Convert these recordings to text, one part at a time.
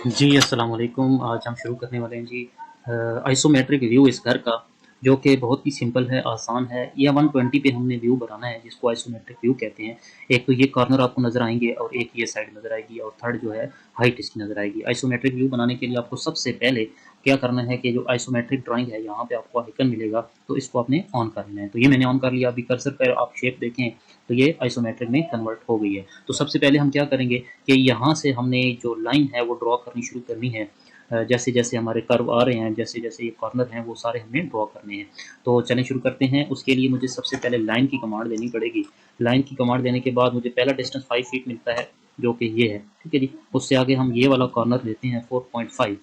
जी, अस्सलाम वालेकुम। आज हम शुरू करने वाले हैं जी आइसोमेट्रिक व्यू इस घर का, जो कि बहुत ही सिंपल है, आसान है। ये 120 पे हमने व्यू बनाना है, जिसको आइसोमेट्रिक व्यू कहते हैं। एक तो ये कॉर्नर आपको नज़र आएँगे और एक ये साइड नज़र आएगी और थर्ड जो है हाइट इसकी नज़र आएगी। आइसोमेट्रिक व्यू बनाने के लिए आपको सबसे पहले क्या करना है कि जो आइसोमेट्रिक ड्राइंग है, यहाँ पे आपको आइकन मिलेगा, तो इसको आपने ऑन कर लेना है। तो ये मैंने ऑन कर लिया। अभी कर्सर पर आप शेप देखें, तो ये आइसोमेट्रिक में कन्वर्ट हो गई है। तो सबसे पहले हम क्या करेंगे कि यहाँ से हमने जो लाइन है वो ड्रॉ करनी शुरू करनी है। जैसे जैसे हमारे कर्व आ रहे हैं, जैसे जैसे ये कॉर्नर हैं, वो सारे हमें ड्रॉ करने हैं। तो चलें शुरू करते हैं। उसके लिए मुझे सबसे पहले लाइन की कमांड देनी पड़ेगी। लाइन की कमांड देने के बाद मुझे पहला डिस्टेंस 5 फीट मिलता है, जो कि ये है। ठीक है जी। उससे आगे हम ये वाला कॉर्नर लेते हैं 4.5।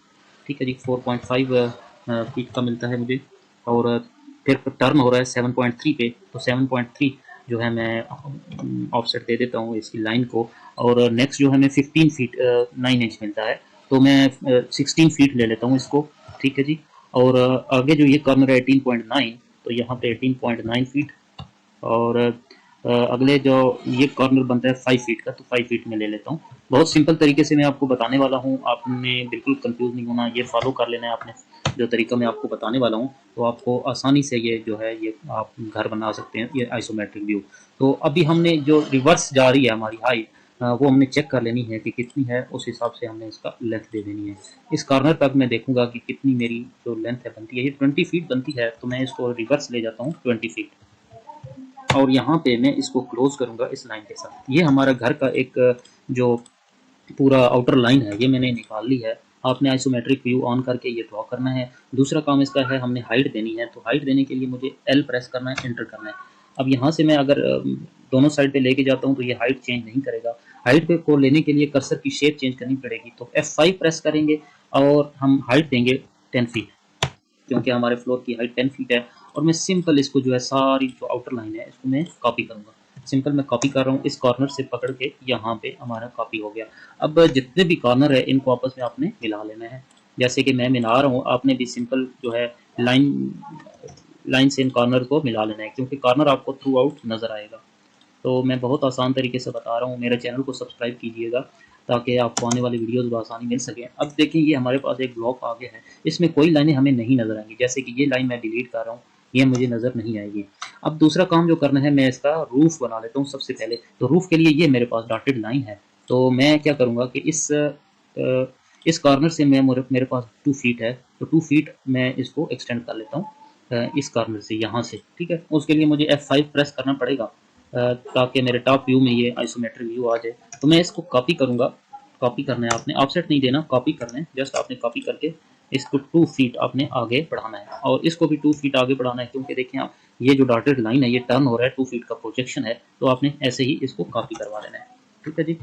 ठीक है जी, 4.5 फीट का मिलता है मुझे। और फिर टर्न हो रहा है 7.3 पे, तो 7.3 जो है मैं ऑफसेट दे देता हूँ इसकी लाइन को। और नेक्स्ट जो है मैं 15 फीट 9 इंच मिलता है, तो मैं 16 फीट ले लेता हूँ इसको। ठीक है जी। और आगे जो ये कॉर्नर है 18.9, तो यहाँ पे 18.9 फीट। और अगले जो ये कॉर्नर बनता है 5 फीट का, तो 5 फीट में ले लेता हूँ। बहुत सिंपल तरीके से मैं आपको बताने वाला हूँ, आपने बिल्कुल कंफ्यूज नहीं होना, ये फॉलो कर लेना है आपने जो तरीका मैं आपको बताने वाला हूँ। तो आपको आसानी से ये जो है ये आप घर बना सकते हैं, ये आइसोमेट्रिक व्यू। तो अभी हमने जो रिवर्स जा रही है हमारी हाइट, वो हमने चेक कर लेनी है कि कितनी है, उस हिसाब से हमने इसका लेंथ दे देनी है। इस कॉर्नर तक मैं देखूंगा कि कितनी मेरी जो लेंथ है बनती है। ये 20 फीट बनती है, तो मैं इसको रिवर्स ले जाता हूँ 20 फीट। और यहाँ पे मैं इसको क्लोज करूंगा इस लाइन के साथ। ये हमारा घर का एक जो पूरा आउटर लाइन है, ये मैंने निकाल ली है। आपने आइसोमेट्रिक व्यू ऑन करके ये ड्रॉ करना है। दूसरा काम इसका है, हमने हाइट देनी है। तो हाइट देने के लिए मुझे एल प्रेस करना है, एंटर करना है। अब यहाँ से मैं अगर दोनों साइड पे लेके जाता हूँ, तो ये हाइट चेंज नहीं करेगा। हाइट पे को लेने के लिए कर्सर की शेप चेंज करनी पड़ेगी, तो F5 प्रेस करेंगे और हम हाइट देंगे 10 फीट, क्योंकि हमारे फ्लोर की हाइट 10 फीट है। और मैं सिंपल इसको जो है सारी जो आउटर लाइन है इसको मैं कॉपी करूँगा। सिंपल मैं कॉपी कर रहा हूँ, इस कॉर्नर से पकड़ के यहाँ पे हमारा कॉपी हो गया। अब जितने भी कॉर्नर है इनको आपस में आपने मिला लेना है। जैसे कि मैं मिला रहा हूँ, आपने भी सिंपल जो है लाइन लाइन से इन कॉर्नर को मिला लेना है, क्योंकि कॉर्नर आपको थ्रू आउट नज़र आएगा। तो मैं बहुत आसान तरीके से बता रहा हूँ। मेरे चैनल को सब्सक्राइब कीजिएगा, ताकि आपको आने वाली वीडियोस बआसानी मिल सकें। अब देखिए, ये हमारे पास एक ब्लॉक आ गया है, इसमें कोई लाइनें हमें नहीं नज़र आएंगी। जैसे कि ये लाइन मैं डिलीट कर रहा हूँ, ये मुझे नज़र नहीं आएगी। अब दूसरा काम जो करना है, मैं इसका रूफ बना लेता हूँ सबसे पहले। तो रूफ के लिए ये मेरे पास डॉटेड लाइन है। तो मैं क्या करूँगा कि इस कॉर्नर से मैं मेरे पास 2 फीट है, तो 2 फीट मैं इसको एक्सटेंड कर लेता हूँ इस कॉर्नर से, यहाँ से। ठीक है। उसके लिए मुझे F5 प्रेस करना पड़ेगा, ताकि मेरे टॉप व्यू में ये आइसोमेट्रिक व्यू आ जाए। तो मैं इसको कॉपी करूँगा। कॉपी करना है आपने, ऑफसेट नहीं देना, कॉपी करना है। जस्ट आपने कॉपी करके इसको 2 फीट आपने आगे बढ़ाना है, और इसको भी 2 फीट आगे बढ़ाना है, क्योंकि देखें आप, ये जो डॉटेड लाइन है ये टर्न हो रहा है, 2 फीट का प्रोजेक्शन है। तो आपने ऐसे ही इसको कॉपी करवा लेना है। ठीक है जी।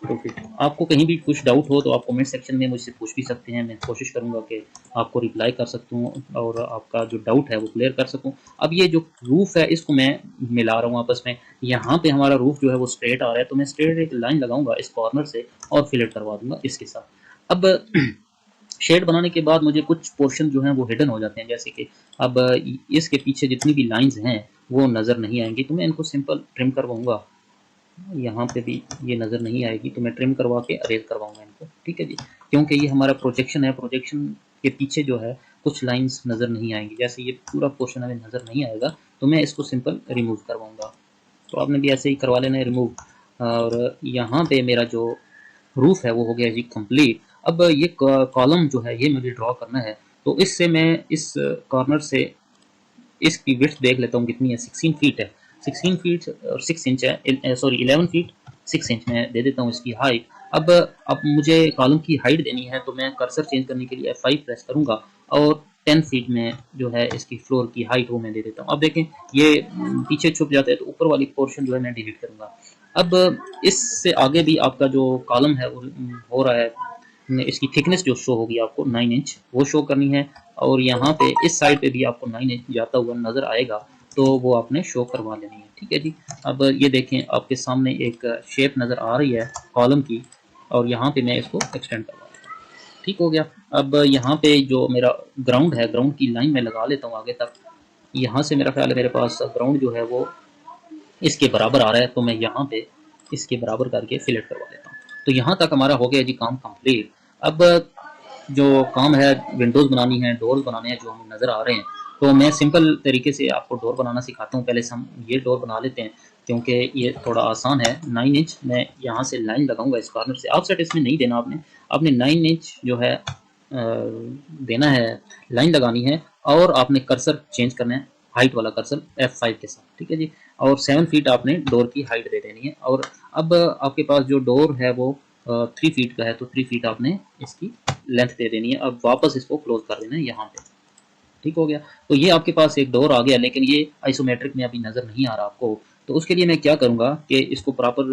तो फिर आपको कहीं भी कुछ डाउट हो तो आप कमेंट सेक्शन में मुझसे पूछ भी सकते हैं। मैं कोशिश करूंगा कि आपको रिप्लाई कर सकूं और आपका जो डाउट है वो क्लियर कर सकूं। अब ये जो रूफ है इसको मैं मिला रहा हूँ आपस में। यहाँ पे हमारा रूफ जो है वो स्ट्रेट आ रहा है, तो मैं स्ट्रेट एक लाइन लगाऊंगा इस कॉर्नर से और फिलेट करवा दूंगा इसके साथ। अब शेड बनाने के बाद मुझे कुछ पोर्शन जो हैं वो हिडन हो जाते हैं, जैसे कि अब इसके पीछे जितनी भी लाइंस हैं वो नज़र नहीं आएंगी, तो मैं इनको सिंपल ट्रिम करवाऊंगा। यहाँ पे भी ये नज़र नहीं आएगी, तो मैं ट्रिम करवा के अरेज करवाऊंगा इनको। ठीक है जी। क्योंकि ये हमारा प्रोजेक्शन है, प्रोजेक्शन के पीछे जो है कुछ लाइंस नज़र नहीं आएंगी। जैसे ये पूरा पोर्शन हमें नज़र नहीं आएगा, तो मैं इसको सिंपल रिमूव करवाऊंगा। तो आपने भी ऐसे ही करवा लेना है रिमूव। और यहाँ पे मेरा जो रूफ है वो हो गया जी कंप्लीट। अब ये कॉलम जो है ये मुझे ड्रॉ करना है। तो इससे मैं इस कॉर्नर से इसकी विड्थ देख लेता हूँ कितनी है। 16 फीट है। 16 फीट और 6 इंच है, सॉरी 11 फीट 6 इंच में दे देता हूँ इसकी हाइट। अब मुझे कॉलम की हाइट देनी है, तो मैं कर्सर चेंज करने के लिए F5 प्रेस करूंगा और 10 फीट में जो है इसकी फ्लोर की हाइट वो मैं दे देता हूँ। अब देखें, ये पीछे छुप जाता है, तो ऊपर वाली पोर्शन जो है मैं डिलीट करूंगा। अब इससे आगे भी आपका जो कॉलम है वो हो रहा है, इसकी थिकनेस जो शो होगी आपको 9 इंच वो शो करनी है। और यहाँ पे इस साइड पे भी आपको 9 इंच जाता हुआ नज़र आएगा, तो वो आपने शो करवा लेनी है। ठीक है जी। अब ये देखें, आपके सामने एक शेप नज़र आ रही है कॉलम की, और यहाँ पे मैं इसको एक्सटेंड करवा लेता हूँ। ठीक हो गया। अब यहाँ पे जो मेरा ग्राउंड है, ग्राउंड की लाइन में लगा लेता हूँ आगे तक। यहाँ से मेरा ख्याल है मेरे पास ग्राउंड जो है वो इसके बराबर आ रहा है, तो मैं यहाँ पे इसके बराबर करके फिलेट करवा लेता हूँ। तो यहाँ तक हमारा हो गया जी काम कंप्लीट। अब जो काम है, विंडोज़ बनानी है, डोर्स बनाने हैं जो हमें नज़र आ रहे हैं, तो मैं सिंपल तरीके से आपको डोर बनाना सिखाता हूँ। पहले से हम ये डोर बना लेते हैं क्योंकि ये थोड़ा आसान है। 9 इंच मैं यहाँ से लाइन लगाऊंगा इस कॉर्नर से। ऑफसेट इसमें नहीं देना आपने, आपने 9 इंच जो है देना है, लाइन लगानी है, और आपने कर्सर चेंज करना है, हाइट वाला कर्सर F5 के साथ, ठीक है जी। और 7 फीट आपने डोर की हाइट दे देनी है। और अब आपके पास जो डोर है वो 3 फीट का है, तो 3 फीट आपने इसकी लेंथ दे देनी है। अब वापस इसको क्लोज कर देना है यहाँ पे, ठीक हो गया। तो ये आपके पास एक डोर आ गया, लेकिन ये आइसोमेट्रिक में अभी नज़र नहीं आ रहा आपको। तो उसके लिए मैं क्या करूँगा कि इसको प्रॉपर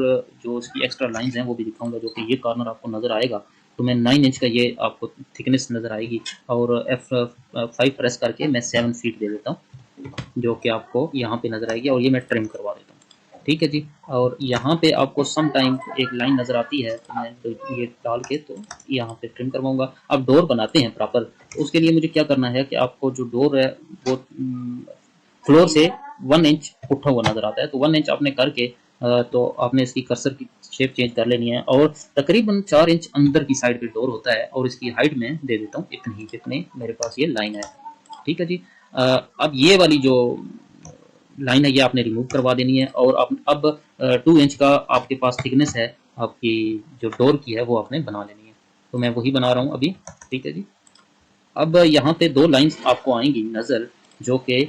जो इसकी एक्स्ट्रा लाइंस हैं वो भी दिखाऊंगा, जो कि ये कॉर्नर आपको नज़र आएगा। तो मैं 9 इंच का ये आपको थिकनेस नज़र आएगी, और F5 प्रेस करके मैं 7 फीट दे देता हूँ, जो कि आपको यहाँ पे नज़र आएगी, और ये मैं ट्रिम करवा देता हूँ, ठीक है जी। और यहाँ पे आपको सम टाइम एक लाइन नज़र आती है, तो मैं तो ये डाल के तो यहाँ पे ट्रिम करवाऊंगा। अब डोर बनाते हैं प्रॉपर, तो उसके लिए मुझे क्या करना है कि आपको जो डोर है वो फ्लोर से 1 इंच उठा हुआ नज़र आता है, तो 1 इंच आपने करके तो आपने इसकी कर्सर की शेप चेंज कर लेनी है, और तकरीबन 4 इंच अंदर की साइड पे डोर होता है, और इसकी हाइट में दे देता हूँ इतनी ही जितनी मेरे पास ये लाइन है, ठीक है जी। अब ये वाली जो लाइन है ये आपने रिमूव करवा देनी है, और अब 2 इंच का आपके पास थिकनेस है आपकी जो डोर की है वो आपने बना लेनी है। तो मैं वही बना रहा हूँ अभी, ठीक है जी। अब यहाँ पे 2 लाइंस आपको आएंगी नज़र, जो कि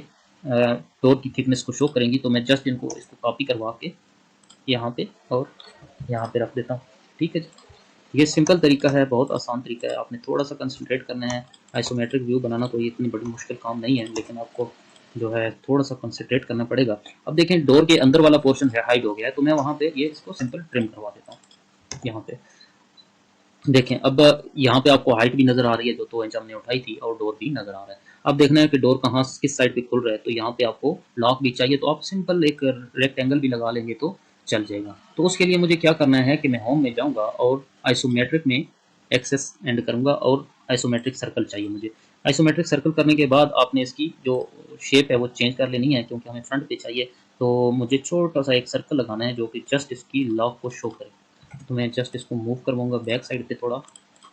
डोर की थिकनेस को शो करेंगी। तो मैं जस्ट इनको इसको कॉपी करवा के यहाँ पे और यहाँ पे रख देता हूँ, ठीक है जी। ये सिंपल तरीका है, बहुत आसान तरीका है। आपने थोड़ा सा कंसंट्रेट करना है। आइसोमेट्रिक व्यू बनाना कोई इतनी बड़ी मुश्किल काम नहीं है, लेकिन आपको जो है थोड़ा सा कंसंट्रेट करना पड़ेगा। अब देखें डोर के अंदर वाला पोर्शन है हाइड हो गया है, तो मैं वहाँ पे ये इसको सिंपल ट्रिम करवा देता हूँ यहाँ पे। देखें अब यहाँ पे आपको हाइट भी नज़र आ रही है जो 2 इंच हमने उठाई थी, और डोर भी नज़र आ रहा है। अब देखना है कि डोर कहाँ किस साइड पे खुल रहा है। तो यहाँ पे आपको लॉक भी चाहिए, तो आप सिंपल एक रेक्टेंगल भी लगा लेंगे तो चल जाएगा। तो उसके लिए मुझे क्या करना है कि मैं होम में जाऊँगा और आइसोमेट्रिक में एक्सेस एंड करूँगा, और आइसोमेट्रिक सर्कल चाहिए मुझे। आइसोमेट्रिक सर्कल करने के बाद आपने इसकी जो शेप है वो चेंज कर लेनी है, क्योंकि हमें फ्रंट पे चाहिए। तो मुझे छोटा सा एक सर्कल लगाना है जो कि जस्ट इसकी लॉक को शो करे। तो मैं जस्ट इसको मूव करवाऊँगा बैक साइड पे थोड़ा,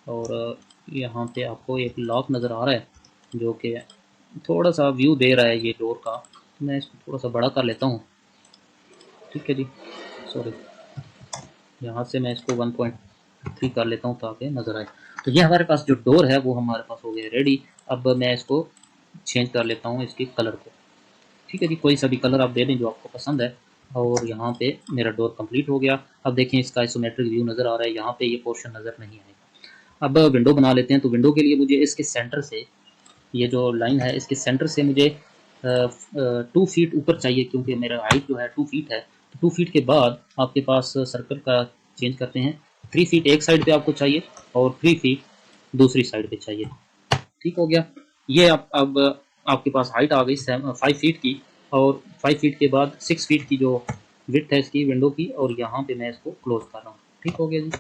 और यहाँ पे आपको एक लॉक नज़र आ रहा है जो कि थोड़ा सा व्यू दे रहा है ये डोर का। तो मैं इसको थोड़ा सा बड़ा कर लेता हूँ, ठीक है जी। सॉरी, यहाँ से मैं इसको 1.3 कर लेता हूँ ताकि नज़र आए। तो ये हमारे पास जो डोर है वो हमारे पास हो गया रेडी। अब मैं इसको चेंज कर लेता हूँ इसके कलर को, ठीक है जी। कोई सा भी कलर आप दे दें जो आपको पसंद है, और यहाँ पे मेरा डोर कंप्लीट हो गया। अब देखें इसका आइसोमेट्रिक व्यू नज़र आ रहा है, यहाँ पे ये पोर्शन नज़र नहीं आएगा। अब विंडो बना लेते हैं। तो विंडो के लिए मुझे इसके सेंटर से, ये जो लाइन है इसके सेंटर से मुझे 2 फीट ऊपर चाहिए, क्योंकि मेरा हाइट जो है 2 फीट है। तो 2 फीट के बाद आपके पास सर्कल का चेंज करते हैं, 3 फीट एक साइड पे आपको चाहिए और 3 फीट दूसरी साइड पे चाहिए, ठीक हो गया। ये आप अब आपके पास हाइट आ गई 5 फीट की, और 5 फीट के बाद 6 फीट की जो विड्थ है इसकी विंडो की, और यहाँ पे मैं इसको क्लोज कर रहा हूँ, ठीक हो गया जी।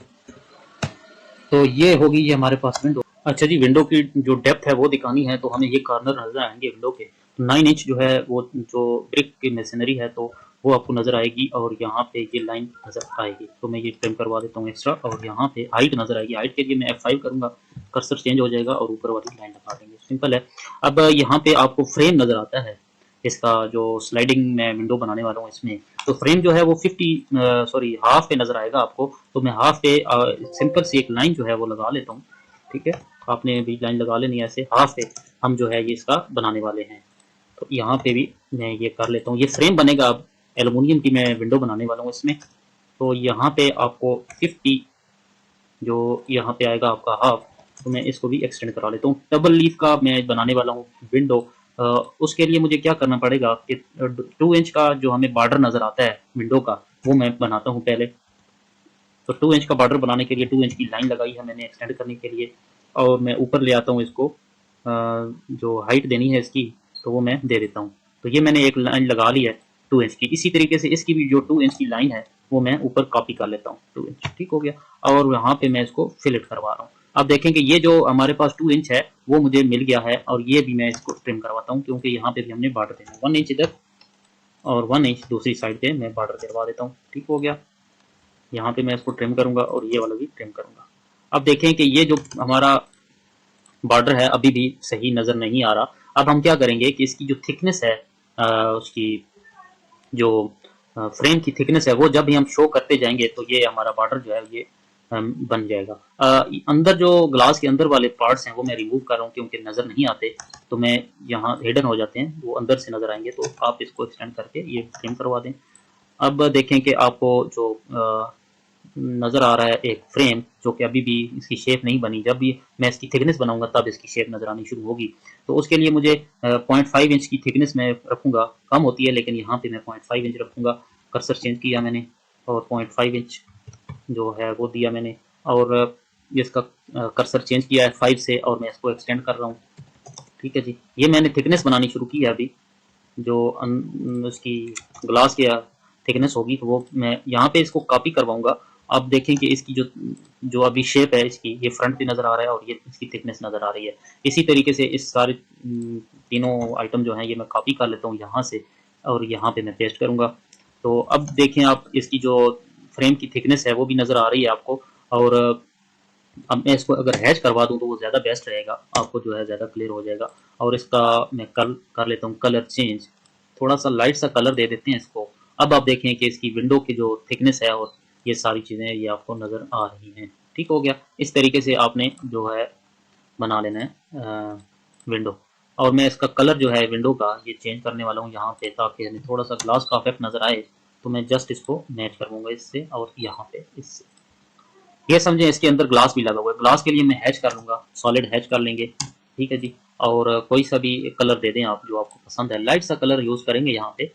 तो ये होगी ये हमारे पास विंडो। अच्छा जी, विंडो की जो डेप्थ है वो दिखानी है, तो हमें ये कॉर्नर नजर आएंगे विंडो के। तो 9 इंच जो है वो जो ब्रिक की मशीनरी है तो वो आपको नजर आएगी, और यहाँ पे ये लाइन नजर आएगी। तो मैं ये ट्रिम करवा देता हूँ एक्स्ट्रा, और यहाँ पे हाइट नजर आएगी। हाइट के लिए मैं F5 करूंगा, कर्सर चेंज हो जाएगा और ऊपर वाली लाइन लगा देंगे, सिंपल है। अब यहाँ पे आपको फ्रेम नजर आता है इसका, जो स्लाइडिंग मैं विंडो बनाने वाला हूँ इसमें। तो फ्रेम जो है वो 50 सॉरी हाफ पे नजर आएगा आपको। तो मैं हाफ पे सिंपल सी एक लाइन जो है वो लगा लेता हूँ, ठीक है। आपने भी लाइन लगा लेनी है ऐसे हाफ पे, हम जो है ये इसका बनाने वाले हैं। तो यहाँ पे भी मैं ये कर लेता हूँ, ये फ्रेम बनेगा। अब एलुमिनियम की मैं विंडो बनाने वाला हूँ इसमें। तो यहाँ पे आपको 50 जो यहाँ पे आएगा आपका हाफ, तो मैं इसको भी एक्सटेंड करा लेता हूँ। डबल लीफ का मैं बनाने वाला हूँ विंडो। उसके लिए मुझे क्या करना पड़ेगा कि 2 इंच का जो हमें बॉर्डर नजर आता है विंडो का, वो मैं बनाता हूँ पहले। तो 2 इंच का बॉर्डर बनाने के लिए 2 इंच की लाइन लगाई है मैंने एक्सटेंड करने के लिए, और मैं ऊपर ले आता हूँ इसको। जो हाइट देनी है इसकी तो वो मैं दे देता हूँ। तो ये मैंने एक लाइन लगा ली है 2 इंच की। इसी तरीके से इसकी भी जो 2 इंच की लाइन है वो मैं ऊपर कॉपी कर लेता हूँ 2 इंच, ठीक हो गया। और यहाँ पे मैं इसको फिलेट करवा रहा हूँ। अब देखेंगे ये जो हमारे पास 2 इंच है वो मुझे मिल गया है, और ये भी मैं इसको ट्रिम करवाता हूँ, क्योंकि यहाँ पे भी हमने बॉर्डर देना है 1 इंच इधर और 1 इंच दूसरी साइड पे मैं बॉर्डर करवा देता हूँ, ठीक हो गया। यहाँ पे मैं इसको ट्रिम करूंगा और ये वाला भी ट्रिम करूंगा। अब देखें कि ये जो हमारा बॉर्डर है अभी भी सही नज़र नहीं आ रहा। अब हम क्या करेंगे कि इसकी जो थिकनेस है उसकी जो फ्रेम की थिकनेस है वो जब भी हम शो करते जाएंगे तो ये हमारा बॉर्डर जो है ये बन जाएगा। अंदर जो ग्लास के अंदर वाले पार्ट्स हैं वो मैं रिमूव कर रहा हूँ क्योंकि नज़र नहीं आते, तो मैं यहाँ हिडन हो जाते हैं, वो अंदर से नज़र आएंगे, तो आप इसको एक्सटेंड करके ये फ्रेम करवा दें। अब देखें कि आपको जो नज़र आ रहा है एक फ्रेम जो कि अभी भी इसकी शेप नहीं बनी, जब भी मैं इसकी थिकनेस बनाऊंगा तब इसकी शेप नज़र आनी शुरू होगी। तो उसके लिए मुझे 0.5 इंच की थिकनेस में रखूंगा, कम होती है लेकिन यहाँ पे मैं 0.5 इंच रखूंगा। कर्सर चेंज किया मैंने और 0.5 इंच जो है वो दिया मैंने, और इसका कर्सर चेंज किया है 5 से और मैं इसको एक्सटेंड कर रहा हूँ। ठीक है जी, ये मैंने थिकनेस बनानी शुरू की है अभी, जो उसकी ग्लास की थिकनेस होगी तो वो मैं यहाँ पे इसको कॉपी करवाऊंगा। अब देखें कि इसकी जो अभी शेप है इसकी, ये फ्रंट भी नज़र आ रहा है और ये इसकी थिकनेस नज़र आ रही है। इसी तरीके से इस सारे तीनों आइटम जो हैं ये मैं कॉपी कर लेता हूँ यहाँ से और यहाँ पे मैं पेस्ट करूँगा। तो अब देखें आप, इसकी जो फ्रेम की थिकनेस है वो भी नज़र आ रही है आपको, और अब मैं इसको अगर हैच करवा दूँ तो वो ज़्यादा बेस्ट रहेगा, आपको जो है ज़्यादा क्लियर हो जाएगा। और इसका मैं कर लेता हूँ कलर चेंज, थोड़ा सा लाइट सा कलर दे देते हैं इसको। अब आप देखें कि इसकी विंडो की जो थिकनेस है और ये सारी चीज़ें ये आपको नज़र आ रही हैं। ठीक हो गया। इस तरीके से आपने जो है बना लेना है विंडो। और मैं इसका कलर जो है विंडो का ये चेंज करने वाला हूँ यहाँ पे, ताकि हमें थोड़ा सा ग्लास का इफेक्ट नज़र आए। तो मैं जस्ट इसको मैच करवाऊंगा इससे और यहाँ पे इससे, ये समझें इसके अंदर ग्लास भी लगा हुआ है। ग्लास के लिए मैं हैच कर लूँगा, सॉलिड हैच कर लेंगे। ठीक है जी, और कोई सा भी कलर दे दें आप जो आपको पसंद है, लाइट सा कलर यूज़ करेंगे यहाँ पे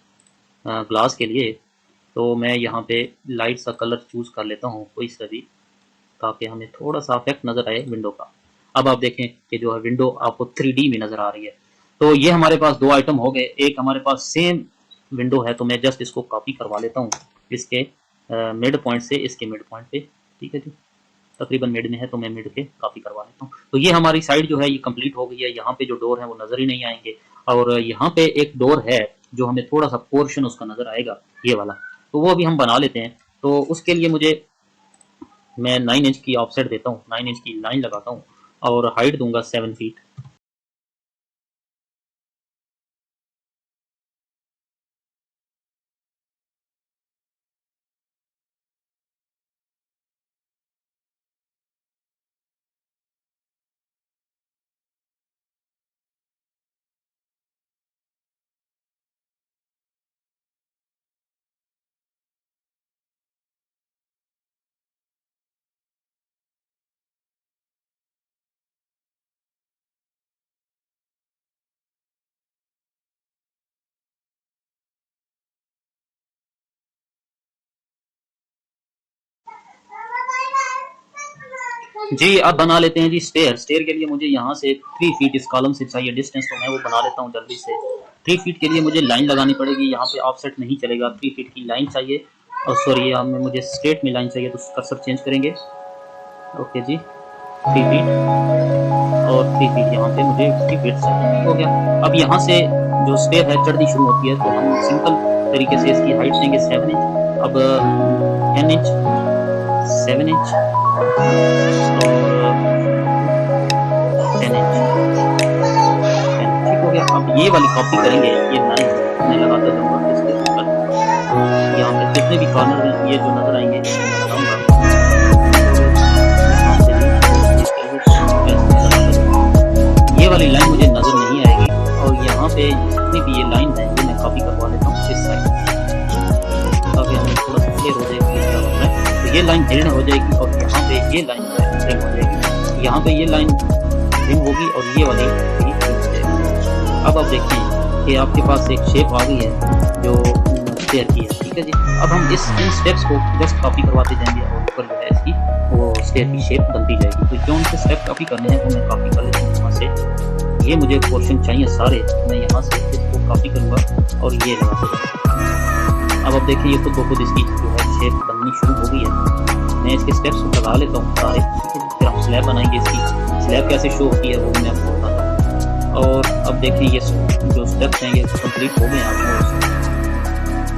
ग्लास के लिए। तो मैं यहाँ पे लाइट सा कलर चूज़ कर लेता हूँ कोई सा भी, ताकि हमें थोड़ा सा इफेक्ट नज़र आए विंडो का। अब आप देखें कि जो है विंडो आपको 3D में नज़र आ रही है। तो ये हमारे पास दो आइटम हो गए, एक हमारे पास सेम विंडो है, तो मैं जस्ट इसको कॉपी करवा लेता हूँ इसके मिड पॉइंट से इसके मिड पॉइंट पे। ठीक है जी, तकरीबन मिड में है तो मैं मिड पे कॉपी करवा लेता हूँ। तो ये हमारी साइड जो है ये कंप्लीट हो गई है। यहाँ पे जो डोर है वो नज़र ही नहीं आएंगे, और यहाँ पे एक डोर है जो हमें थोड़ा सा पोर्शन उसका नज़र आएगा, ये वाला, तो वो भी हम बना लेते हैं। तो उसके लिए मैं 9 इंच की ऑफसेट देता हूँ, 9 इंच की लाइन लगाता हूँ और हाइट दूंगा 7 फीट। जी, अब बना लेते हैं जी स्टेयर। स्टेयर के लिए मुझे यहाँ से 3 फीट इस कॉलम से चाहिए डिस्टेंस, तो मैं वो बना लेता हूँ जल्दी से। 3 फीट के लिए मुझे लाइन लगानी पड़ेगी, यहाँ पे ऑफसेट नहीं चलेगा, 3 फीट की लाइन चाहिए। और सॉरी, मुझे स्ट्रेट में लाइन चाहिए, तो कर्सर चेंज करेंगे। ओके जी, 3 फीट और 3 फीट यहाँ पे मुझे 3 फीट चाहिए। हो गया। अब यहाँ से जो स्टेयर है चढ़नी शुरू होती है, तो हम सिंपल तरीके से इसकी हाइट देंगे 7 इंच। अब 10 इंच, 7 इंच और 10 इंच। ठीक हो गया। अब ये वाली कॉपी करेंगे, ये लाइन मैं लगाता जाऊंगा इसके ऊपर, यहाँ पे जितने भी कॉर्नर हैं ये जो नजर आएंगे मैं लगाऊंगा। ये वाली लाइन मुझे नजर नहीं आएगी, और यहाँ पे जितनी भी ये लाइन है ये मैं कॉपी करवा लेता हूँ इस साइड, ताकि हमें थोड़ा सा क्लियर हो जाएगी क्या होता है। तो ये लाइन हिडन हो जाएगी और यहाँ पे ये लाइन ट्रिम हो जाएगी, यहाँ पे ये लाइन ट्रिम होगी और ये वाली ट्रिम हो जाएगी। अब आप देखिए कि आपके पास एक शेप आ गई है जो स्टेयर की है। ठीक है जी, अब हम इन स्टेप्स को जस्ट कॉपी करवाते जाएंगे और ऊपर जो है इसकी वो स्टेयर की शेप बनती जाएगी। तो जो उनसे स्टेप कॉपी करने हैं वो मैं कॉपी कर लेता हूँ यहाँ से। ये मुझे पोर्शन चाहिए सारे, तो मैं यहाँ से इसको कॉपी करूँगा और ये लगा दूँगा। अब आप देखिए ये खुद ब खुद इसकी जो है शेप बननी शुरू हो गई है। मैं इसके स्टेप्स को लगा लेता हूँ सारे, फिर हम स्लैब बनाएंगे। इसकी स्लैब कैसे शो होती है वो मैं आपको बताता हूँ। और अब देखिए ये जो स्टेप्स हैं ये कंप्लीट हो गए हैं।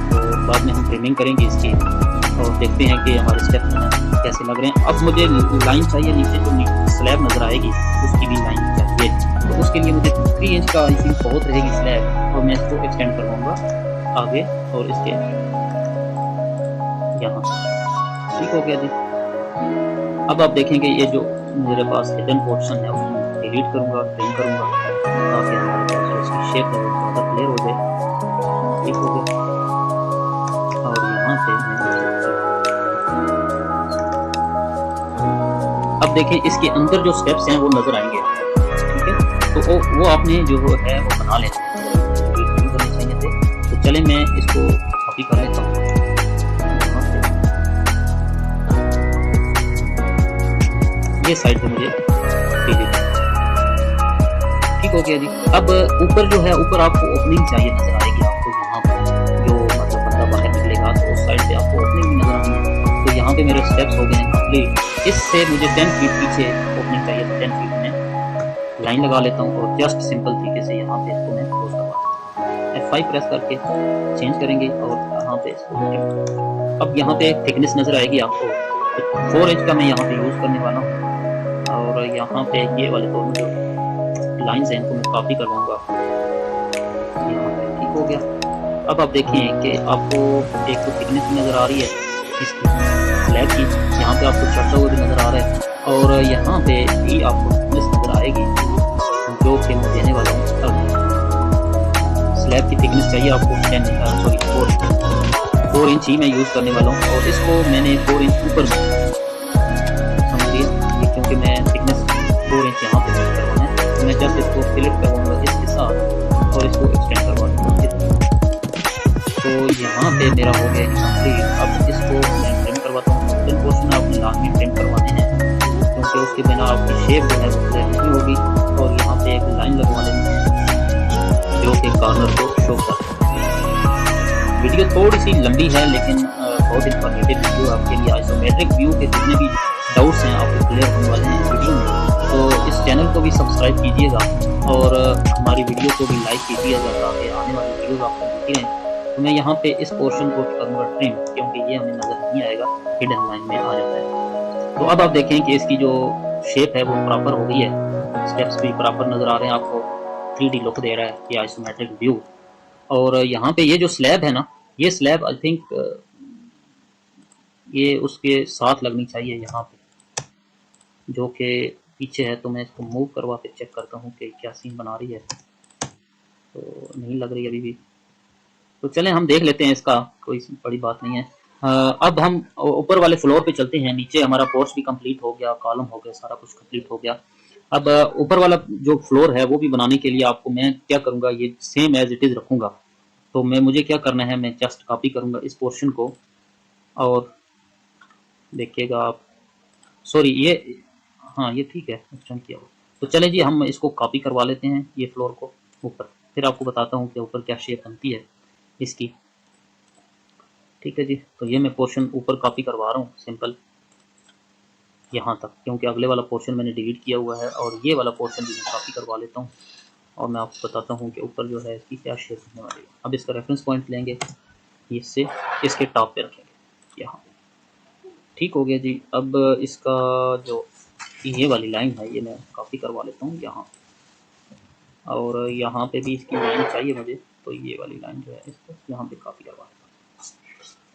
तो बाद में हम फ्रेमिंग करेंगे इसकी और देखते हैं कि हमारे स्टेप्स हैं कैसे लग रहे हैं। अब मुझे लाइन चाहिए नीचे जो स्लैब नज़र आएगी उसकी भी लाइन चाहिए, तो उसके लिए मुझे 3 इंच का आई थिंक बहुत रहेगी स्लैब, और मैं इसको एक्सटेंड करवाऊँगा आगे और इसके यहाँ। ठीक हो गया जी। अब आप देखेंगे ये जो मेरे पास हिडन पोर्शन है उसको डिलीट करूँगा, ट्रिम करूँगा, ताकि हमारे पास जो इसकी शेप है वो ज़्यादा क्लियर हो जाए। ठीक हो गया। और यहाँ पे अब देखें इसके अंदर जो स्टेप्स हैं वो नज़र आएंगे। ठीक है, तो वो आपने जो है वो बना लेना करने चाहिए थे। तो चले मैं इसको कॉपी कर लेता हूँ। ये साइड पे मुझे डिलीट। ठीक हो गया जी। अब ऊपर जो है, ऊपर आपको ओपनिंग चाहिए नजर आएगी आपको यहाँ पर, जो मतलब बंदा बाहर निकलेगा तो उस साइड पे आपको ओपनिंग भी नजर आनी है। तो यहाँ पे मेरे स्टेप्स हो गए हैं कंप्लीट। इससे मुझे 10 फीट पीछे ओपनिंग चाहिए, तो 10 फीट में लाइन लगा लेता हूँ और जस्ट सिंपल तरीके से यहाँ पे इसको मैं क्लोज करवा F5 प्रेस करके चेंज करेंगे और यहाँ पे इसको। अब यहाँ पे थिकनेस नजर आएगी आपको, 4 इंच का मैं यहाँ पे यूज करने वाला हूँ। और यहाँ पे ये वाले दोनों जो लाइंस हैं इनको मैं कॉपी करवाऊंगा यहाँ पे। ठीक हो गया। अब आप देखें कि आपको एक तो थिकनेस नज़र आ रही है इसकी स्लैब की, यहाँ पे आपको चढ़ता हुआ भी नज़र आ रहा है, और यहाँ पे भी आपको थिकनेस नज़र आएगी जो कि मैं देने वाला हूँ। स्लैब की थिकनेस चाहिए आपको 4 इंच ही मैं यूज़ करने वाला हूँ, और इसको मैंने 4 इंच ऊपर समझिए, क्योंकि मैं थिकनेस 4 इंच यहाँ पे यूज़ करवाना है। तो मैं जस्ट इसको सिलेक्ट करवाऊँगा इसके साथ और इसको एक्सटेंड करवा दूँगा। तो यहाँ पे मेरा हो गया कंप्लीट। अब इसको मैं ट्रिम करवाता हूँ। ट्रिम पोर्शन आपने लाजमी ट्रिम करवाने हैं, क्योंकि उसके बिना आपकी शेप जो है वो क्लियर नहीं होगी। और यहाँ पे एक लाइन लगवा लेनी है जो कि कॉर्नर को शो कर। वीडियो थोड़ी सी लंबी है लेकिन बहुत इंफॉर्मेटिव वीडियो आपके लिए। आइसोमेट्रिक व्यू के जितने भी डाउट्स हैं आपको क्लियर होने वाले हैं वीडियो में। तो इस चैनल को भी सब्सक्राइब कीजिएगा और हमारी वीडियो को भी लाइक कीजिएगा ताकि आने वाली वीडियोस आपको मिलती रहें। तो मैं यहाँ पे इस पोर्शन को करूँगा ट्रिम, क्योंकि ये हमें नज़र नहीं आएगा, हिडन लाइन में आ जाता है। तो अब आप देखें कि इसकी जो शेप है वो प्रॉपर हो गई है, स्टेप्स भी प्रॉपर नज़र आ रहे हैं आपको, 3D लुक दे रहा है ये आइसोमेट्रिक व्यू। और यहाँ पे ये जो स्लैब है ना, ये स्लैब आई थिंक ये उसके साथ लगनी चाहिए यहाँ पे, जो कि पीछे है। तो मैं इसको मूव करवा के चेक करता हूँ कि क्या सीन बना रही है। तो नहीं लग रही अभी भी, तो चलें हम देख लेते हैं, इसका कोई बड़ी बात नहीं है। अब हम ऊपर वाले फ्लोर पे चलते हैं। नीचे हमारा कोर्स भी कंप्लीट हो गया, कॉलम हो गया, सारा कुछ कंप्लीट हो गया। अब ऊपर वाला जो फ्लोर है वो भी बनाने के लिए आपको मैं क्या करूँगा, ये सेम एज इट इज़ रखूँगा। तो मुझे क्या करना है, मैं जस्ट कॉपी करूँगा इस पोर्शन को, और देखिएगा आप, सॉरी ये, हाँ ये ठीक है एक्सटेंड किया हुआ। तो चलें जी हम इसको कॉपी करवा लेते हैं ये फ्लोर को ऊपर, फिर आपको बताता हूँ कि ऊपर क्या शेप बनती है इसकी। ठीक है जी। तो ये मैं पोर्शन ऊपर कॉपी करवा रहा हूँ सिंपल यहाँ तक, क्योंकि अगले वाला पोर्शन मैंने डिलीट किया हुआ है, और ये वाला पोर्शन भी मैं कॉपी करवा लेता हूँ और मैं आपको बताता हूँ कि ऊपर जो है इसकी क्या शेप होने वाली है। अब इसका रेफरेंस पॉइंट लेंगे, इससे इसके टॉप पे रखेंगे यहाँ। ठीक हो गया जी। अब इसका जो ये वाली लाइन है ये मैं कॉपी करवा लेता हूँ यहाँ, और यहाँ पे भी इसकी लाइन चाहिए मुझे, तो ये वाली लाइन जो है इसको यहाँ पे कॉपी करवा लेता हूँ।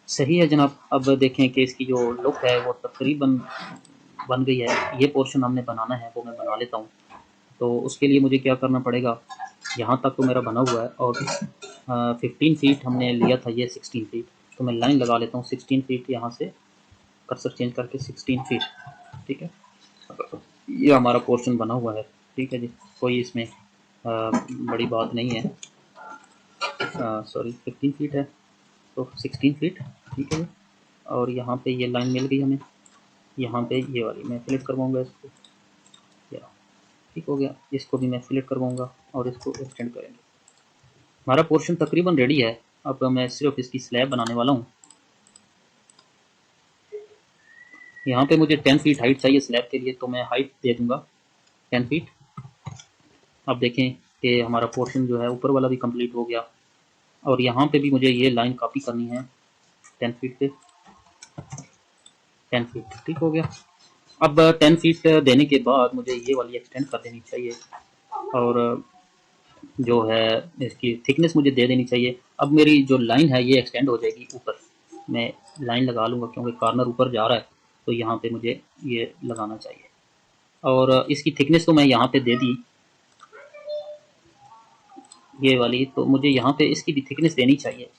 सही है जनाब। अब देखें कि इसकी जो लुक है वो तकरीबन बन गई है। ये पोर्शन हमने बनाना है वो मैं बना लेता हूँ। तो उसके लिए मुझे क्या करना पड़ेगा, यहाँ तक तो मेरा बना हुआ है, और 15 फीट हमने लिया था, ये 16 फीट। तो मैं लाइन लगा लेता हूँ 16 फीट, यहाँ से कर्सर चेंज करके 16 फीट। ठीक है, ये हमारा पोर्शन बना हुआ है। ठीक है जी, कोई इसमें बड़ी बात नहीं है। सॉरी 15 फीट है तो 16 फीट। ठीक है, और यहाँ पे ये लाइन मिल गई हमें, यहाँ पे ये वाली मैं फिलेट करवाऊँगा इसको, या ठीक हो गया। इसको भी मैं फिलेट करवाऊँगा और इसको एक्सटेंड करेंगे। हमारा पोर्शन तकरीबन रेडी है। अब मैं सिर्फ इसकी स्लैब बनाने वाला हूँ। यहाँ पे मुझे 10 फीट हाइट चाहिए स्लैब के लिए, तो मैं हाइट दे दूँगा 10 फीट। अब देखें कि हमारा पोर्शन जो है ऊपर वाला भी कंप्लीट हो गया, और यहाँ पे भी मुझे ये लाइन कॉपी करनी है 10 फीट पे। 10 फीट ठीक हो गया। अब 10 फीट देने के बाद मुझे ये वाली एक्सटेंड कर देनी चाहिए और जो है इसकी थिकनेस मुझे दे देनी चाहिए। अब मेरी जो लाइन है ये एक्सटेंड हो जाएगी ऊपर, मैं लाइन लगा लूँगा क्योंकि कॉर्नर ऊपर जा रहा है तो यहाँ पे मुझे ये लगाना चाहिए। और इसकी थिकनेस तो मैं यहाँ पे दे दी ये वाली, तो मुझे यहाँ पे इसकी भी थिकनेस देनी चाहिए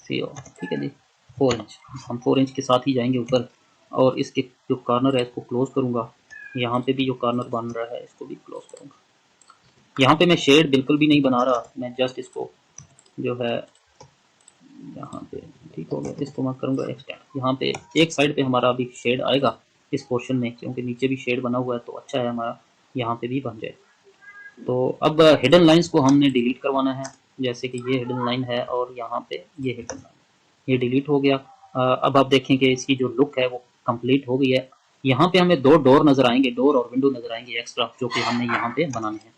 CO, ठीक है जी 4 इंच। हम 4 इंच के साथ ही जाएंगे ऊपर और इसके जो कॉर्नर है इसको क्लोज करूँगा। यहाँ पे भी जो कॉर्नर बन रहा है इसको भी क्लोज करूँगा। यहाँ पे मैं शेड बिल्कुल भी नहीं बना रहा, मैं जस्ट इसको जो है यहाँ पे ठीक हो गया, इसको मैं करूँगा एक्सटेंड। यहाँ पे एक साइड पे हमारा अभी शेड आएगा इस पोर्शन में, क्योंकि नीचे भी शेड बना हुआ है तो अच्छा है हमारा यहाँ पे भी बन जाए। तो अब हिडन लाइंस को हमने डिलीट करवाना है, जैसे कि ये हिडन लाइन है और यहाँ पे ये हिडन लाइन, ये डिलीट हो गया। अब आप देखें कि इसकी जो लुक है वो कंप्लीट हो गई है। यहाँ पे हमें 2 डोर नजर आएंगे, डोर और विंडो नजर आएंगे एक्स्ट्रा, जो कि हमने यहाँ पे बनाने हैं।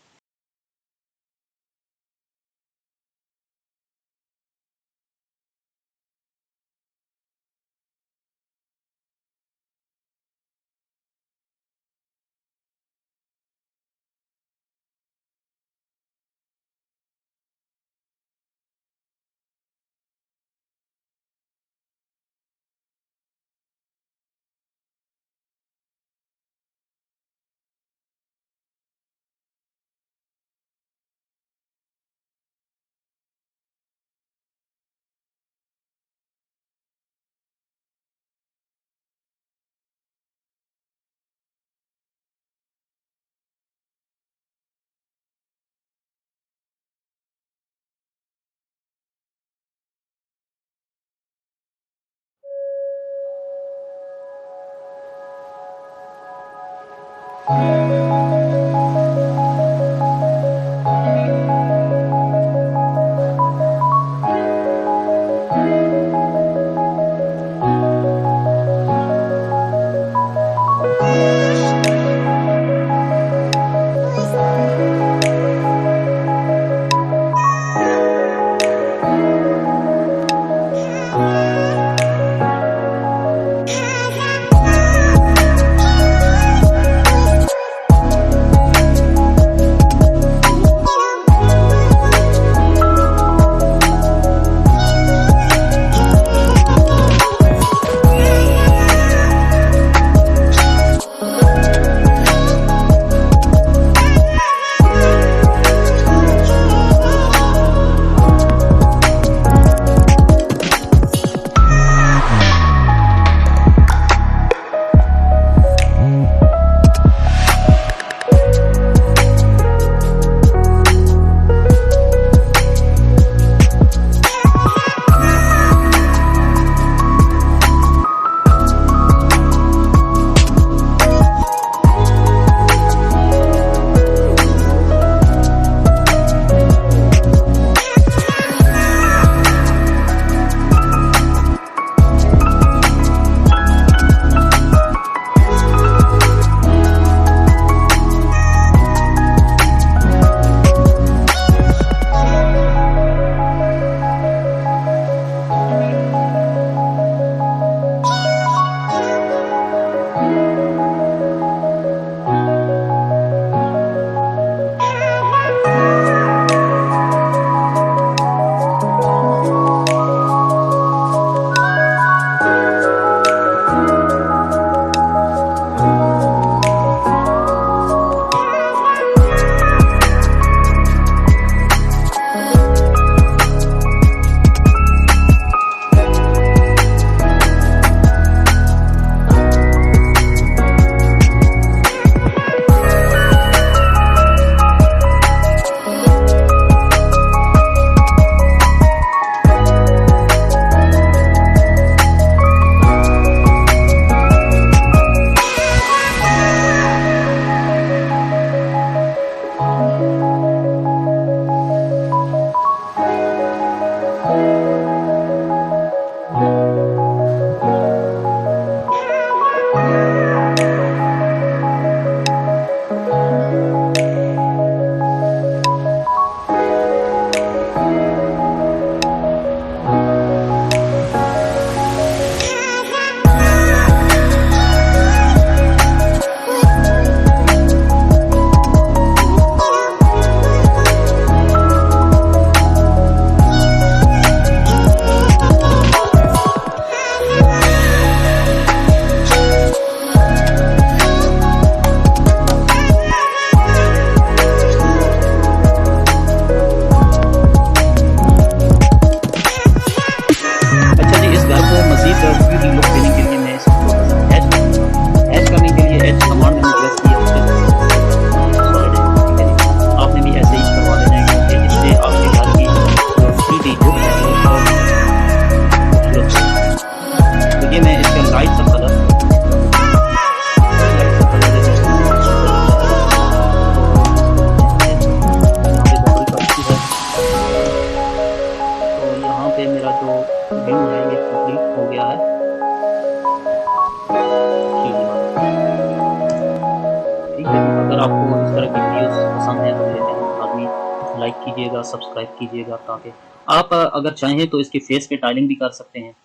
लाइक कीजिएगा, सब्सक्राइब कीजिएगा, ताकि आप अगर चाहें तो इसके फेस पे टाइलिंग भी कर सकते हैं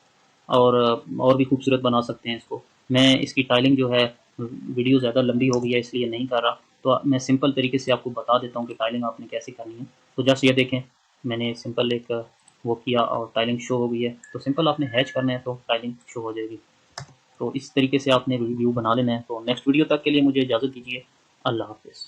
और भी खूबसूरत बना सकते हैं इसको। मैं इसकी टाइलिंग जो है, वीडियो ज़्यादा लंबी हो गई है इसलिए नहीं कर रहा, तो मैं सिंपल तरीके से आपको बता देता हूँ कि टाइलिंग आपने कैसे करनी है। तो जस्ट ये देखें, मैंने सिंपल एक वो किया और टाइलिंग शो हो गई है। तो सिंपल आपने हैच करना है तो टाइलिंग शो हो जाएगी। तो इस तरीके से आपने व्यू बना लेना है। तो नेक्स्ट वीडियो तक के लिए मुझे इजाज़त दीजिए। अल्लाह हाफ़िज़।